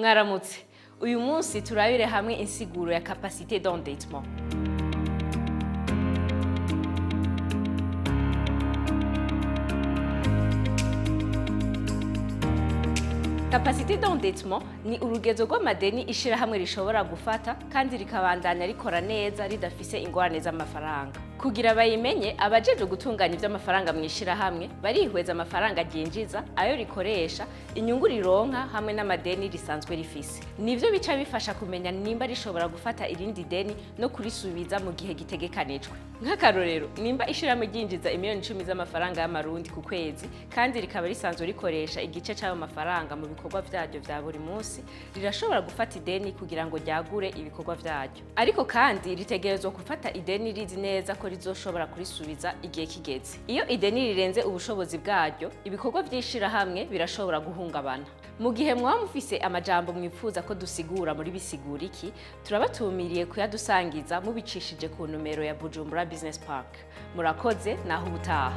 Mwaramutse. Uyu munsi turabire hamwe insiguro ya capacité d'endettement. Capacité d'endettement ni urugezo rw'amadeni ishirahamwe rishobora gufata kandi rikabandanya rikora neza ridafise ingorane z'amafaranga. Kugira bayimenye, abajeje gutunganya ivy'amafaranga mw'ishirahamwe barihweza amafaranga ryinjiza, ayo rikoresha, inyungu rironka hamwe n'amadeni risanzwe rifise. Nivyo bica bifasha kumenya nimba rishobora gufata irindi deni no kurisubiza mu gihe gitegekanijwe. Nk'akarorero, nimba ishirahamwe ryinjiza imiliyoni 10 z'amafaranga y'amarundi ku kwezi kandi rikaba risanzwe rikoresha igice c'ayo mafaranga mu bikorwa vyaryo vya buri munsi, rirashobora gufata ideni kugira ngo ryagure ibikorwa vyaryo. Ariko kandi ritegerezwa gufata ideni rizi neza ko rizoshobora kurisubiza igihe kigeze. Iyo ideni rirenze ubushobozi bwaryo, ibikorwa vy'ishirahamwe birashobora guhungabana. Mu gihe mwaba mufise amajambo mwipfuza ko dusigura muri bisigura iki, turabatumiriye kuyadusangiza mubicishije ku numero ya Bujumbura Business Park. Murakoze naho ubutaha.